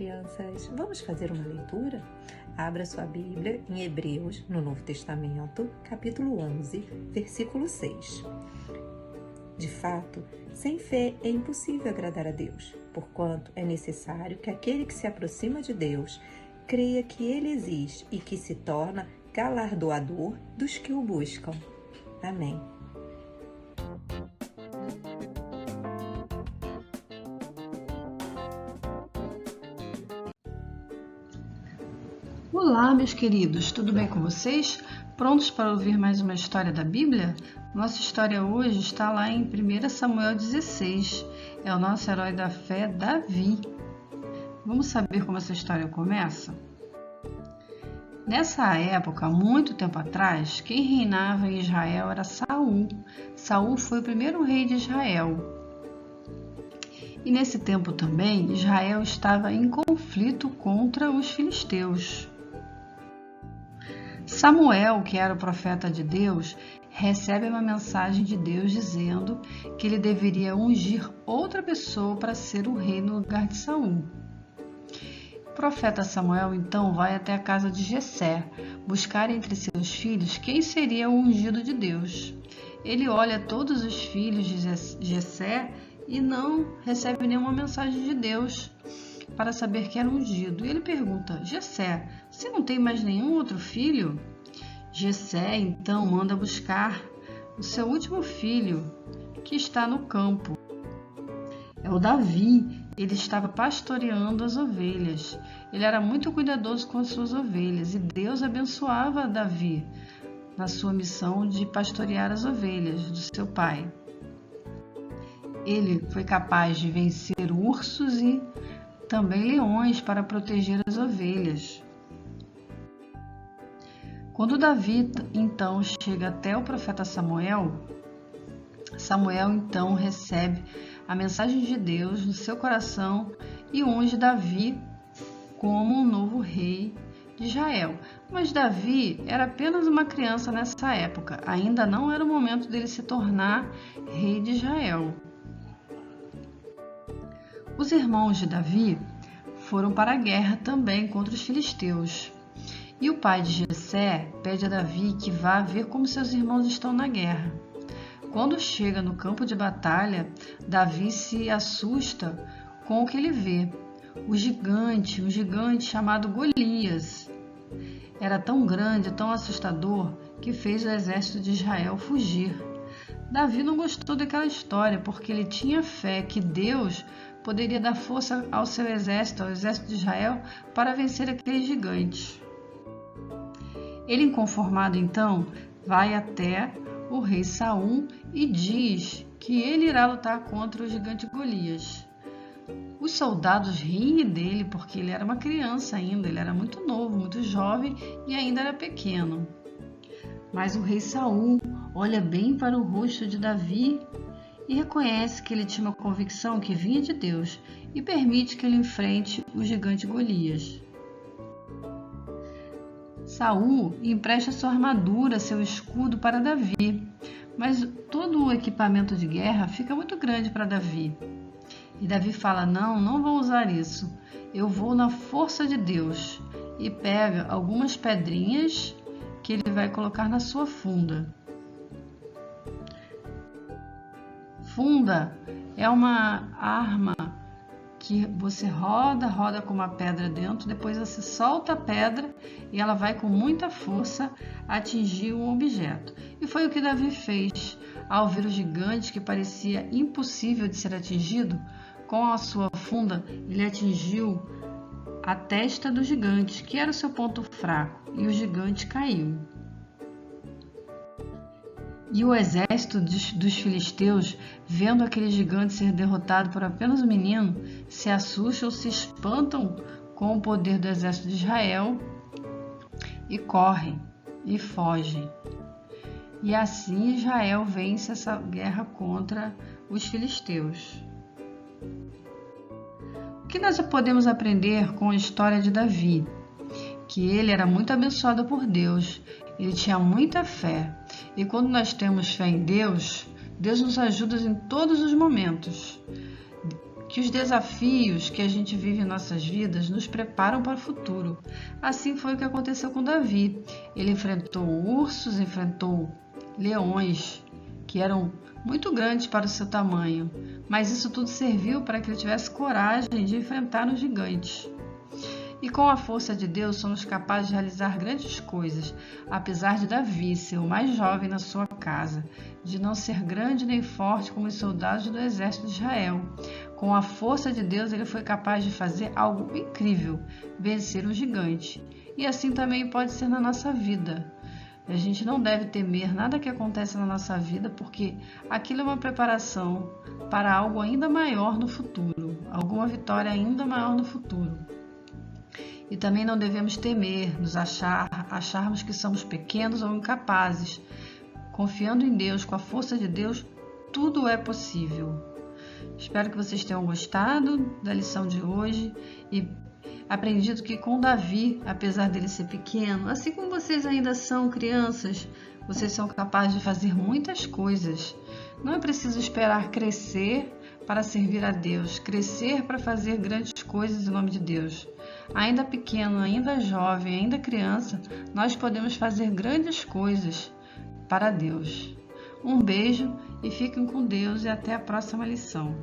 crianças! Vamos fazer uma leitura? Abra sua Bíblia em Hebreus, no Novo Testamento, capítulo 11, versículo 6. De fato, sem fé é impossível agradar a Deus, porquanto é necessário que aquele que se aproxima de Deus creia que Ele existe e que se torna galardoador dos que o buscam. Amém. Olá, meus queridos, tudo bem com vocês? Prontos para ouvir mais uma história da Bíblia? Nossa história hoje está lá em 1 Samuel 16. É o nosso herói da fé, Davi. Vamos saber como essa história começa? Nessa época, muito tempo atrás, quem reinava em Israel era Saul. Saul foi o primeiro rei de Israel. E nesse tempo também, Israel estava em conflito contra os filisteus. Samuel, que era o profeta de Deus, recebe uma mensagem de Deus dizendo que ele deveria ungir outra pessoa para ser o rei no lugar de Saul. O profeta Samuel então vai até a casa de Jessé, buscar entre seus filhos quem seria o ungido de Deus. Ele olha todos os filhos de Jessé e não recebe nenhuma mensagem de Deus para saber que era ungido. E ele pergunta: Jessé, você não tem mais nenhum outro filho? Jessé então manda buscar o seu último filho, que está no campo. É o Davi. Ele estava pastoreando as ovelhas. Ele era muito cuidadoso com as suas ovelhas e Deus abençoava Davi na sua missão de pastorear as ovelhas do seu pai. Ele foi capaz de vencer ursos e também leões para proteger as ovelhas. Quando Davi então chega até o profeta Samuel, Samuel então recebe a mensagem de Deus no seu coração e unge Davi como um novo rei de Israel. Mas Davi era apenas uma criança nessa época, ainda não era o momento dele se tornar rei de Israel. Os irmãos de Davi foram para a guerra também contra os filisteus. E o pai de Jessé pede a Davi que vá ver como seus irmãos estão na guerra. Quando chega no campo de batalha, Davi se assusta com o que ele vê. Um gigante chamado Golias. Era tão grande, tão assustador, que fez o exército de Israel fugir. Davi não gostou daquela história, porque ele tinha fé que Deus poderia dar força ao seu exército, ao exército de Israel, para vencer aqueles gigantes. Ele, inconformado então, vai até o rei Saul e diz que ele irá lutar contra o gigante Golias. Os soldados riem dele porque ele era uma criança ainda, ele era muito novo, muito jovem e ainda era pequeno. Mas o rei Saul olha bem para o rosto de Davi e reconhece que ele tinha uma convicção que vinha de Deus e permite que ele enfrente o gigante Golias. Saul empresta sua armadura, seu escudo para Davi, mas todo o equipamento de guerra fica muito grande para Davi. E Davi fala: não vou usar isso, eu vou na força de Deus, e pega algumas pedrinhas que ele vai colocar na sua funda. Funda é uma arma que você roda com uma pedra dentro, depois você solta a pedra e ela vai com muita força atingir um objeto. E foi o que Davi fez. Ao ver o gigante que parecia impossível de ser atingido, com a sua funda ele atingiu a testa do gigante, que era o seu ponto fraco, e o gigante caiu. E o exército dos filisteus, vendo aquele gigante ser derrotado por apenas um menino, se assustam, se espantam com o poder do exército de Israel e correm e fogem. E assim Israel vence essa guerra contra os filisteus. O que nós podemos aprender com a história de Davi? Que ele era muito abençoado por Deus, ele tinha muita fé. E quando nós temos fé em Deus, Deus nos ajuda em todos os momentos. que os desafios que a gente vive em nossas vidas nos preparam para o futuro. Assim foi o que aconteceu com Davi. Ele enfrentou ursos, enfrentou leões, que eram muito grandes para o seu tamanho, mas isso tudo serviu para que ele tivesse coragem de enfrentar os gigantes. E com a força de Deus somos capazes de realizar grandes coisas, apesar de Davi ser o mais jovem na sua casa, de não ser grande nem forte como os soldados do exército de Israel. Com a força de Deus ele foi capaz de fazer algo incrível, vencer um gigante. E assim também pode ser na nossa vida. A gente não deve temer nada que acontece na nossa vida, porque aquilo é uma preparação para algo ainda maior no futuro, alguma vitória ainda maior no futuro. E também não devemos temer, acharmos que somos pequenos ou incapazes. Confiando em Deus, com a força de Deus, tudo é possível. Espero que vocês tenham gostado da lição de hoje e aprendido que com Davi, apesar dele ser pequeno, assim como vocês ainda são crianças, vocês são capazes de fazer muitas coisas. Não é preciso esperar crescer para servir a Deus, crescer para fazer grandes coisas em nome de Deus. Ainda pequeno, ainda jovem, ainda criança, nós podemos fazer grandes coisas para Deus. Um beijo e fiquem com Deus e até a próxima lição.